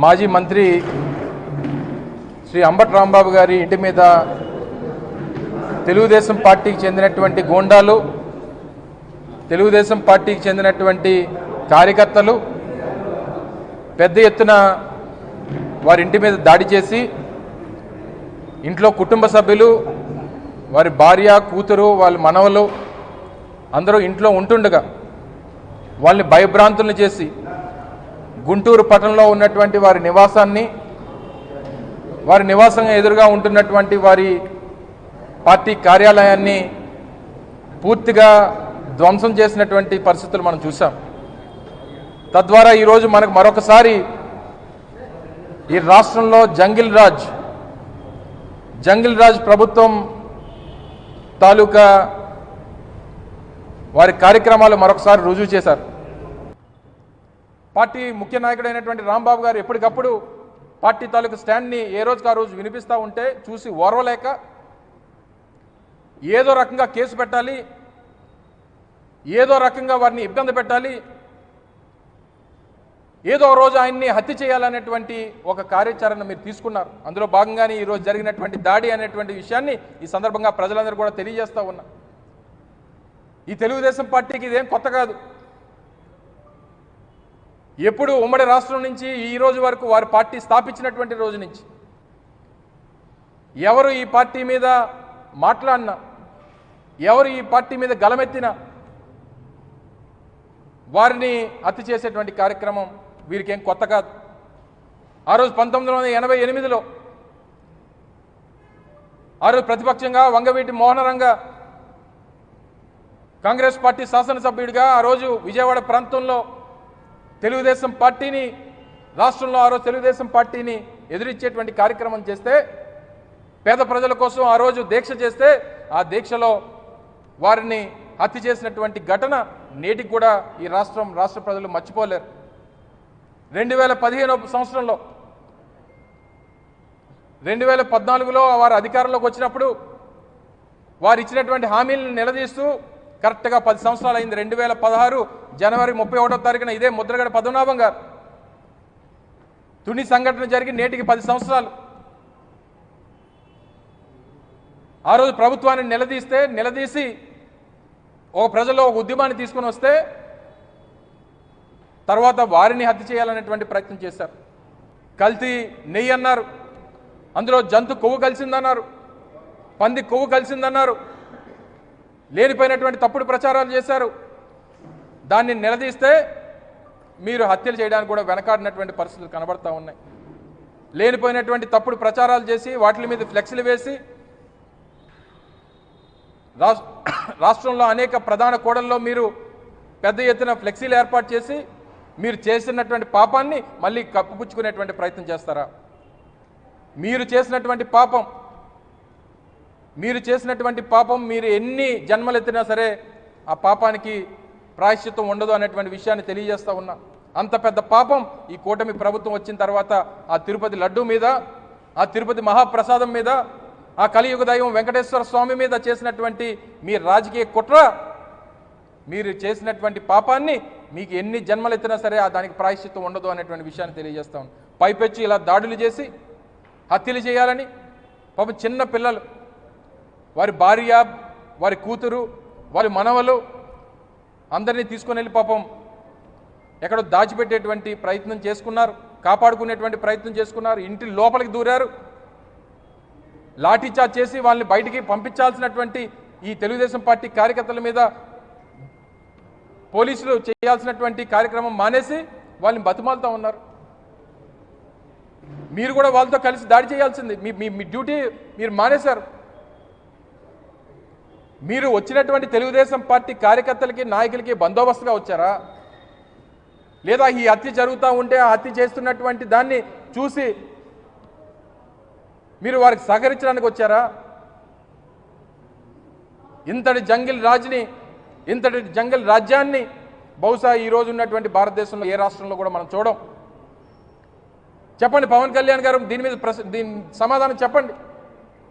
మాజీ మంత్రి శ్రీ అంబటి రాంబాబు గారి ఇంటి మీద తెలుగుదేశం పార్టీకి చెందినటువంటి గూండాలు, తెలుగుదేశం పార్టీకి చెందినటువంటి కార్యకర్తలు పెద్ద ఎత్తున వారి ఇంటి మీద దాడి చేసి ఇంట్లో కుటుంబ సభ్యులు, వారి భార్య, కూతురు, వాళ్ళ మనవలు అందరూ ఇంట్లో ఉంటుండగా వాళ్ళని భయభ్రాంతులను చేసి గుంటూరు పట్టణంలో ఉన్నటువంటి వారి నివాసాన్ని, వారి నివాసం ఎదురుగా ఉంటున్నటువంటి వారి పార్టీ కార్యాలయాన్ని పూర్తిగా ధ్వంసం చేసినటువంటి పరిస్థితులు మనం చూసాం. తద్వారా ఈరోజు మనకు మరొకసారి ఈ రాష్ట్రంలో జంగిల్ రాజ్ ప్రభుత్వం తాలూకా వారి కార్యక్రమాలు మరొకసారి రుజువు చేశారు. పార్టీ ముఖ్య నాయకుడైనటువంటి రాంబాబు గారు ఎప్పటికప్పుడు పార్టీ తాలూకా స్టాండ్ని ఏ రోజుకి ఆ రోజు వినిపిస్తూ ఉంటే చూసి ఓర్వలేక ఏదో రకంగా కేసు పెట్టాలి, ఏదో రకంగా వారిని ఇబ్బంది పెట్టాలి, ఏదో రోజు ఆయన్ని హత్య చేయాలనేటువంటి ఒక కార్యాచరణ మీరు తీసుకున్నారు. అందులో భాగంగానే ఈరోజు జరిగినటువంటి దాడి అనేటువంటి విషయాన్ని ఈ సందర్భంగా ప్రజలందరూ కూడా తెలియజేస్తూ ఉన్నా. ఈ తెలుగుదేశం పార్టీకి ఇదేం కొత్త కాదు. ఎప్పుడు ఉమ్మడి రాష్ట్రం నుంచి ఈ రోజు వరకు వారి పార్టీ స్థాపించినటువంటి రోజు నుంచి ఎవరు ఈ పార్టీ మీద మాట్లాడినా, ఎవరు ఈ పార్టీ మీద గలమెత్తినా వారిని హత్య చేసేటువంటి కార్యక్రమం వీరికేం కొత్త కాదు. ఆ రోజు 1988లో ఆ రోజు ప్రతిపక్షంగా వంగవీటి మోహనరంగ కాంగ్రెస్ పార్టీ శాసనసభ్యుడిగా ఆ రోజు విజయవాడ ప్రాంతంలో తెలుగుదేశం పార్టీని, రాష్ట్రంలో ఆ రోజు తెలుగుదేశం పార్టీని ఎదురిచ్చేటువంటి కార్యక్రమం చేస్తే, పేద ప్రజల కోసం ఆ రోజు దీక్ష చేస్తే ఆ దీక్షలో వారిని హత్య చేసినటువంటి ఘటన నేటికి కూడా ఈ రాష్ట్ర ప్రజలు మర్చిపోలేరు. 2015 సంవత్సరంలో 2014లో వారు అధికారంలోకి వచ్చినప్పుడు వారు ఇచ్చినటువంటి హామీలను నిలదీస్తూ కరెక్ట్గా 10 సంవత్సరాలు అయింది. 2016 జనవరి 31వ తారీఖున ఇదే ముద్రగడ పద్మనాభం గారు తుని సంఘటన జరిగి నేటికి 10 సంవత్సరాలు. ఆ రోజు ప్రభుత్వాన్ని నిలదీసి ఒక ప్రజల్లో ఒక ఉద్యమాన్ని తీసుకుని వస్తే తర్వాత వారిని హత్య చేయాలనేటువంటి ప్రయత్నం చేశారు. కల్తీ నెయ్యి అన్నారు, అందులో జంతు కొవ్వు కలిసిందన్నారు, పంది కొవ్వు కలిసిందన్నారు, లేనిపోయినటువంటి తప్పుడు ప్రచారాలు చేశారు. దాన్ని నిలదీస్తే మీరు హత్యలు చేయడానికి కూడా వెనకాడినటువంటి పరిస్థితులు కనబడతా ఉన్నాయి. లేనిపోయినటువంటి తప్పుడు ప్రచారాలు చేసి వాటి మీద ఫ్లెక్సీలు వేసి రాష్ట్రంలో అనేక ప్రధాన కూడల్లో మీరు పెద్ద ఎత్తున ఫ్లెక్సీలు ఏర్పాటు చేసి మీరు చేసినటువంటి పాపాన్ని మళ్ళీ కప్పుపుచ్చుకునేటువంటి ప్రయత్నం చేస్తారా? మీరు చేసినటువంటి పాపం మీరు ఎన్ని జన్మలెత్తినా సరే ఆ పాపానికి ప్రాయశ్చిత్తం ఉండదు అనేటువంటి విషయాన్ని తెలియజేస్తూ ఉన్నా. అంత పెద్ద పాపం ఈ కూటమి ప్రభుత్వం వచ్చిన తర్వాత ఆ తిరుపతి లడ్డూ మీద, ఆ తిరుపతి మహాప్రసాదం మీద, ఆ కలియుగ దైవం వెంకటేశ్వర స్వామి మీద చేసినటువంటి మీ రాజకీయ కుట్ర, మీరు చేసినటువంటి పాపాన్ని మీకు ఎన్ని జన్మలెత్తినా సరే దానికి ప్రాయశ్చిత్తం ఉండదు అనేటువంటి విషయాన్ని తెలియజేస్తా ఉన్నాం. పైపెచ్చి ఇలా దాడులు చేసి హత్యలు చేయాలని పాపం చిన్న పిల్లలు, వారి భార్య, వారి కూతురు, వారి మనవలు అందరినీ తీసుకొని వెళ్ళి పాపం ఎక్కడో దాచిపెట్టేటువంటి ప్రయత్నం చేసుకున్నారు, కాపాడుకునేటువంటి ప్రయత్నం చేసుకున్నారు, ఇంటి లోపలికి దూరారు, లాఠీచార్జ్ చేసి వాళ్ళని బయటికి పంపించాల్సినటువంటి ఈ తెలుగుదేశం పార్టీ కార్యకర్తల మీద పోలీసులు చేయాల్సినటువంటి కార్యక్రమం మానేసి వాళ్ళని బతిమాలుతూ ఉన్నారు. మీరు కూడా వాళ్ళతో కలిసి దాడి చేయాల్సింది, మీ డ్యూటీ మీరు మానేశారు. మీరు వచ్చినటువంటి తెలుగుదేశం పార్టీ కార్యకర్తలకి, నాయకులకి బందోబస్తుగా వచ్చారా, లేదా ఈ హత్య జరుగుతూ ఉంటే ఆ హత్య చేస్తున్నటువంటి దాన్ని చూసి మీరు వారికి సహకరించడానికి వచ్చారా? ఇంతటి జంగిల్ రాజ్యాన్ని బహుశా ఈరోజు ఉన్నటువంటి భారతదేశంలో ఏ రాష్ట్రంలో కూడా మనం చూడం. చెప్పండి పవన్ కళ్యాణ్ గారు, దీని సమాధానం చెప్పండి,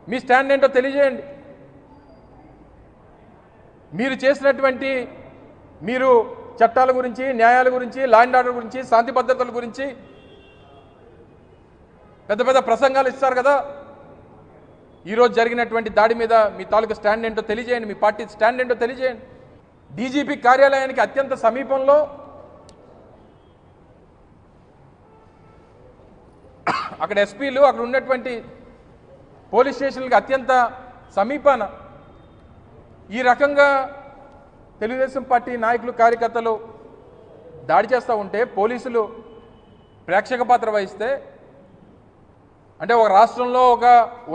మీ స్టాండ్ ఏంటో తెలియజేయండి. మీరు చేసినటువంటి చట్టాల గురించి, న్యాయాల గురించి, లా అండ్ ఆర్డర్ గురించి, శాంతి భద్రతల గురించి పెద్ద పెద్ద ప్రసంగాలు ఇస్తారు కదా. ఈరోజు జరిగినటువంటి దాడి మీద మీ తాలూకు స్టాండ్ ఏంటో తెలియజేయండి, మీ పార్టీ స్టాండ్ ఏంటో తెలియజేయండి. డీజీపీ కార్యాలయానికి అత్యంత సమీపంలో అక్కడ ఎస్పీలు, అక్కడ ఉన్నటువంటి పోలీస్ స్టేషన్లకు అత్యంత సమీపాన ఈ రకంగా తెలుగుదేశం పార్టీ నాయకులు, కార్యకర్తలు దాడి చేస్తూ ఉంటే పోలీసులు ప్రేక్షక పాత్ర వహిస్తే, అంటే ఒక రాష్ట్రంలో ఒక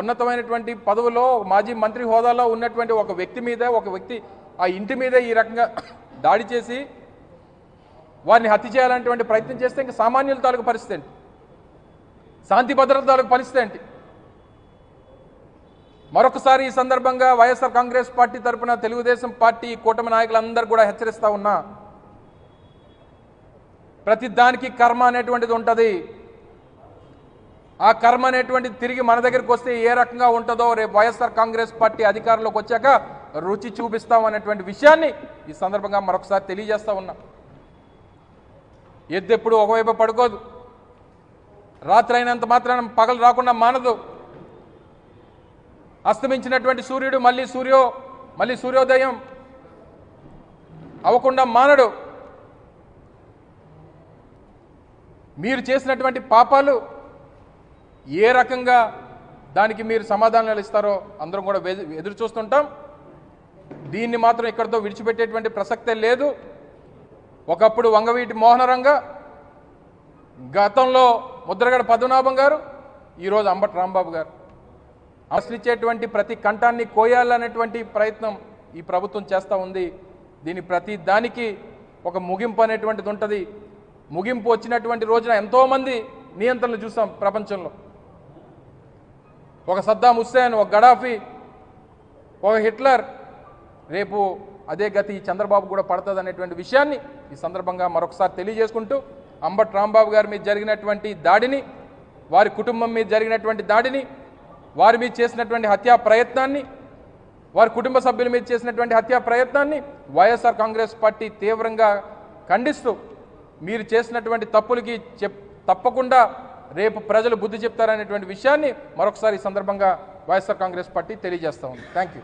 ఉన్నతమైనటువంటి పదవిలో మాజీ మంత్రి హోదాలో ఉన్నటువంటి ఒక వ్యక్తి మీద, ఒక వ్యక్తి ఆ ఇంటి మీద ఈ రకంగా దాడి చేసి వారిని హత్య చేయాలనేటువంటి ప్రయత్నం చేస్తే ఇంకా సామాన్యుల తాలూకు పరిస్థితి ఏంటి, శాంతి భద్రత తాలూకు పరిస్థితి ఏంటి? మరొకసారి ఈ సందర్భంగా వైఎస్ఆర్ కాంగ్రెస్ పార్టీ తరఫున తెలుగుదేశం పార్టీ కూటమి నాయకులందరూ కూడా హెచ్చరిస్తూ ఉన్నా, ప్రతి దానికి కర్మ అనేటువంటిది ఉంటుంది. ఆ కర్మ అనేటువంటిది తిరిగి మన దగ్గరికి వస్తే ఏ రకంగా ఉంటుందో రేపు వైఎస్ఆర్ కాంగ్రెస్ పార్టీ అధికారంలోకి వచ్చాక రుచి చూపిస్తాం అనేటువంటి విషయాన్ని ఈ సందర్భంగా మరొకసారి తెలియజేస్తా ఉన్నా. ఎద్దెప్పుడు ఒకవైపు పడుకోదు, రాత్రి అయినంత మాత్రాన పగలు రాకుండా మానదు. అస్తమించినటువంటి సూర్యుడు మళ్ళీ సూర్యోదయం అవ్వకుండా మానడు. మీరు చేసినటువంటి పాపాలు ఏ రకంగా దానికి మీరు సమాధానాలు ఇస్తారో అందరం కూడా ఎదురు చూస్తుంటాం. దీన్ని మాత్రం ఇక్కడితో విడిచిపెట్టేటువంటి ప్రసక్తే లేదు. ఒకప్పుడు వంగవీటి మోహనరంగ, గతంలో ముద్రగడ పద్మనాభం గారు, ఈరోజు అంబటి రాంబాబు గారు. అసలిచ్చేటువంటి ప్రతి కంఠాన్ని కోయాలనేటువంటి ప్రయత్నం ఈ ప్రభుత్వం చేస్తూ ఉంది. దీని ప్రతి దానికి ఒక ముగింపు అనేటువంటిది ఉంటుంది. ముగింపు వచ్చినటువంటి రోజున ఎంతోమంది నియంత్రణలు చూసాం ప్రపంచంలో. ఒక సద్దాం హుస్సేన్, ఒక గడాఫీ, ఒక హిట్లర్, రేపు అదే గతి చంద్రబాబు కూడా పడుతుంది అనేటువంటి విషయాన్ని ఈ సందర్భంగా మరొకసారి తెలియజేసుకుంటూ, అంబటి రాంబాబు గారి మీద జరిగినటువంటి దాడిని, వారి కుటుంబం మీద జరిగినటువంటి దాడిని, వారి మీద చేసినటువంటి హత్యా ప్రయత్నాన్ని, వారి కుటుంబ సభ్యుల మీద చేసినటువంటి హత్యా ప్రయత్నాన్ని వైఎస్ఆర్ కాంగ్రెస్ పార్టీ తీవ్రంగా ఖండిస్తూ, మీరు చేసినటువంటి తప్పులకి తప్పకుండా రేపు ప్రజలు బుద్ధి చెప్తారనేటువంటి విషయాన్ని మరొకసారి ఈ సందర్భంగా వైఎస్ఆర్ కాంగ్రెస్ పార్టీ తెలియజేస్తూ ఉంది. Thank you.